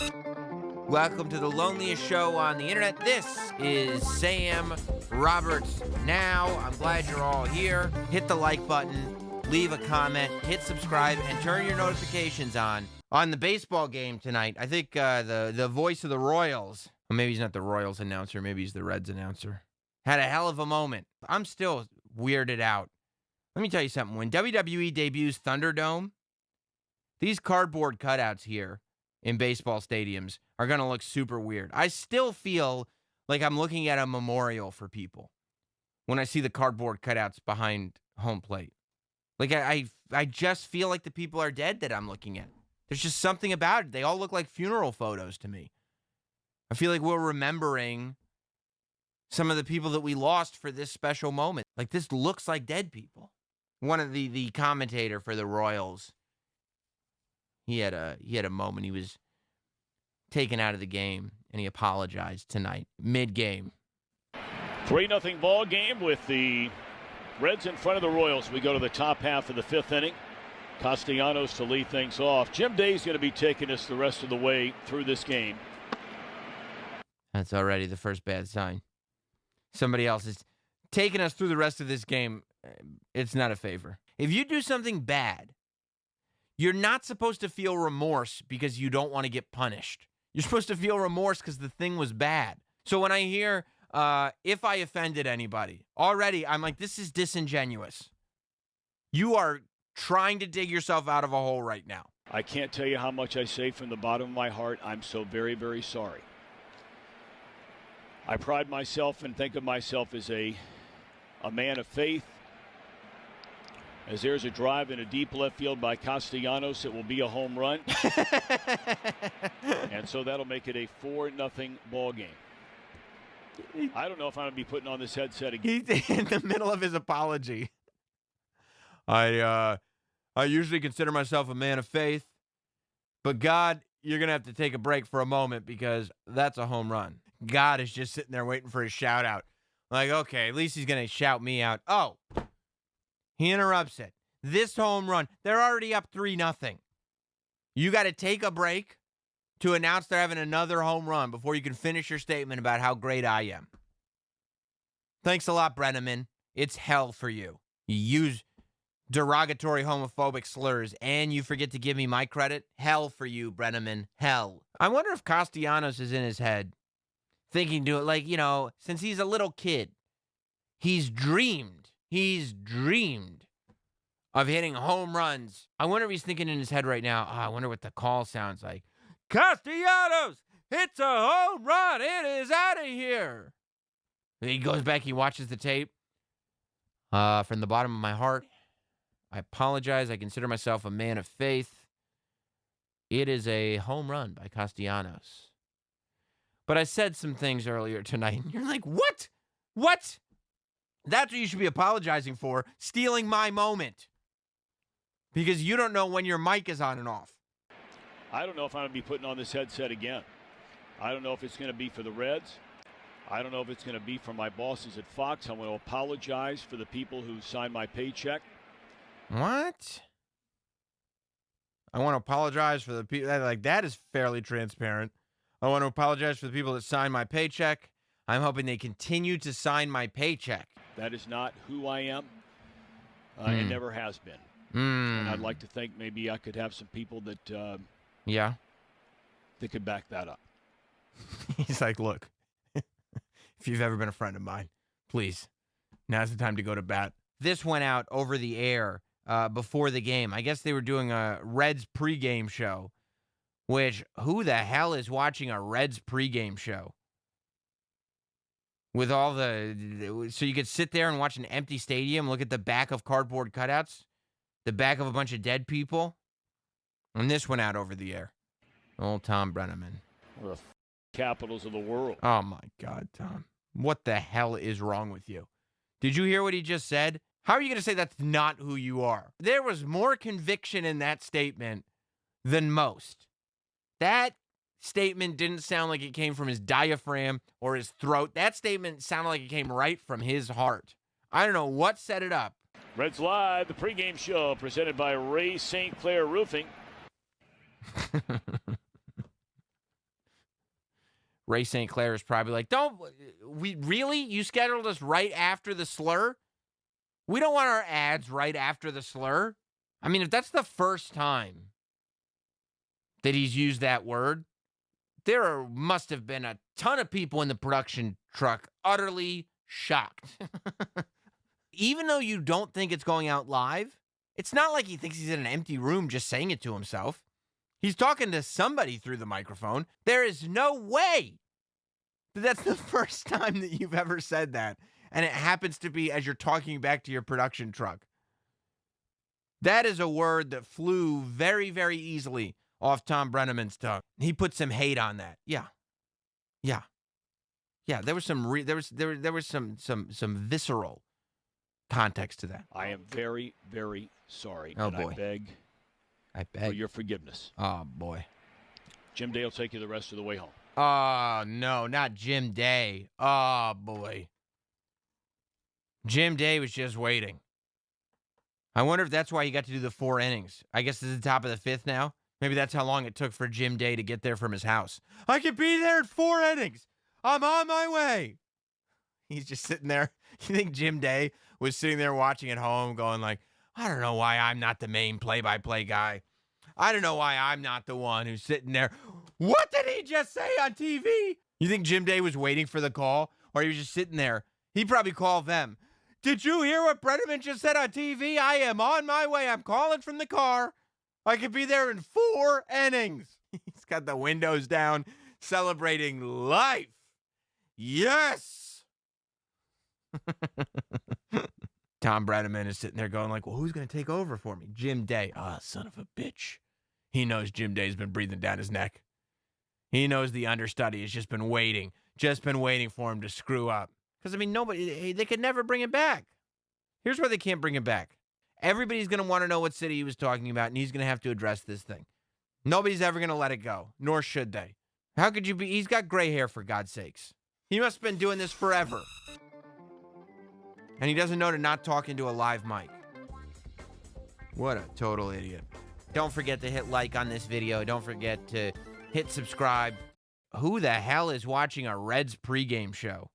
Welcome to the loneliest show on the internet. This is Sam Roberts Now. I'm glad you're all here. Hit the like button, leave a comment, hit subscribe, and turn your notifications on. On the baseball game tonight, I think the voice of the Royals, or maybe he's not the Royals announcer, maybe he's the Reds announcer, had a hell of a moment. I'm still weirded out. Let me tell you something. When WWE debuts Thunderdome, these cardboard cutouts here in baseball stadiums are going to look super weird. I still feel like I'm looking at a memorial for people when I see the cardboard cutouts behind home plate. Like I just feel like the people are dead that I'm looking at. There's just something about it. They all look like funeral photos to me. I feel like we're remembering some of the people that we lost for this special moment. Like, this looks like dead people. One of the commentator for the Royals, he had a moment. He was taken out of the game, and he apologized tonight, mid-game. 3-0 ball game with the Reds in front of the Royals. We go to the top half of the fifth inning. Castellanos to lead things off. Jim Day's going to be taking us the rest of the way through this game. That's already the first bad sign. Somebody else is taking us through the rest of this game. It's not a favor. If you do something bad, you're not supposed to feel remorse because you don't want to get punished. You're supposed to feel remorse because the thing was bad. So when I hear, if I offended anybody, already I'm like, this is disingenuous. You are trying to dig yourself out of a hole right now. I can't tell you how much I say from the bottom of my heart. I'm so very, very sorry. I pride myself and think of myself as a man of faith. As there's a drive in a deep left field by Castellanos, it will be a home run. And so that'll make it a 4-0 ball game. I don't know if I'm going to be putting on this headset again. He's in the middle of his apology. I usually consider myself a man of faith, but God, you're going to have to take a break for a moment because that's a home run. God is just sitting there waiting for his shout out. Like, okay, at least he's going to shout me out. Oh, he interrupts it. This home run, they're already up 3-0. You got to take a break to announce they're having another home run before you can finish your statement about how great I am. Thanks a lot, Brennaman. It's hell for you. You use derogatory homophobic slurs and you forget to give me my credit. Hell for you, Brennaman. Hell. I wonder if Castellanos is in his head thinking to it, like, you know, since he's a little kid, he's dreamed of hitting home runs. I wonder if he's thinking in his head right now, I wonder what the call sounds like. Castellanos hits a home run. It is out of here. He goes back, he watches the tape. From the bottom of my heart, I apologize. I consider myself a man of faith. It is a home run by Castellanos. But I said some things earlier tonight, and you're like, what? What? That's what you should be apologizing for, stealing my moment. Because you don't know when your mic is on and off. I don't know if I'm going to be putting on this headset again. I don't know if it's going to be for the Reds. I don't know if it's going to be for my bosses at Fox. I want to apologize for the people who signed my paycheck. What? I want to apologize for the people. Like, that is fairly transparent. I want to apologize for the people that signed my paycheck. I'm hoping they continue to sign my paycheck. That is not who I am. It never has been. And I'd like to think maybe I could have some people that that could back that up. He's like, look, if you've ever been a friend of mine, please, now's the time to go to bat. This went out over the air before the game. I guess they were doing a Reds pregame show, which who the hell is watching a Reds pregame show? With all so you could sit there and watch an empty stadium, look at the back of cardboard cutouts, the back of a bunch of dead people. And this went out over the air. Old Thom Brennaman. One of the capitals of the world. Oh, my God, Tom. What the hell is wrong with you? Did you hear what he just said? How are you going to say that's not who you are? There was more conviction in that statement than most. That statement didn't sound like it came from his diaphragm or his throat. That statement sounded like it came right from his heart. I don't know what set it up. Reds Live, the pregame show presented by Ray St. Clair Roofing. Ray St. Clair is probably like, you scheduled us right after the slur? We don't want our ads right after the slur. I mean, if that's the first time that he's used that word, there must have been a ton of people in the production truck utterly shocked. Even though you don't think it's going out live, it's not like he thinks he's in an empty room just saying it to himself. He's talking to somebody through the microphone. There is no way that that's the first time that you've ever said that. And it happens to be as you're talking back to your production truck. That is a word that flew very, very easily off Thom Brennaman's tongue. He put some hate on that. Yeah. There was some visceral context to that. I am very, very sorry. Oh, and boy. I beg for your forgiveness. Oh, boy. Jim Day will take you the rest of the way home. Oh, no, not Jim Day. Oh, boy. Jim Day was just waiting. I wonder if that's why he got to do the 4 innings. I guess it's the top of the 5th now. Maybe that's how long it took for Jim Day to get there from his house. I could be there in 4 innings. I'm on my way. He's just sitting there. You think Jim Day was sitting there watching at home going like, I don't know why I'm not the main play-by-play guy. I don't know why I'm not the one who's sitting there. What did he just say on TV? You think Jim Day was waiting for the call? Or he was just sitting there? He probably called them. Did you hear what Brennaman just said on TV? I am on my way. I'm calling from the car. I could be there in 4 innings. He's got the windows down, celebrating life. Yes. Thom Brennaman is sitting there going like, well, who's going to take over for me? Jim Day. Ah, son of a bitch. He knows Jim Day's been breathing down his neck. He knows the understudy has just been waiting for him to screw up. Because, I mean, they could never bring it back. Here's why they can't bring it back. Everybody's going to want to know what city he was talking about, and he's going to have to address this thing. Nobody's ever going to let it go, nor should they. How could you be? He's got gray hair, for God's sakes. He must have been doing this forever. And he doesn't know to not talk into a live mic. What a total idiot. Don't forget to hit like on this video. Don't forget to hit subscribe. Who the hell is watching a Reds pregame show?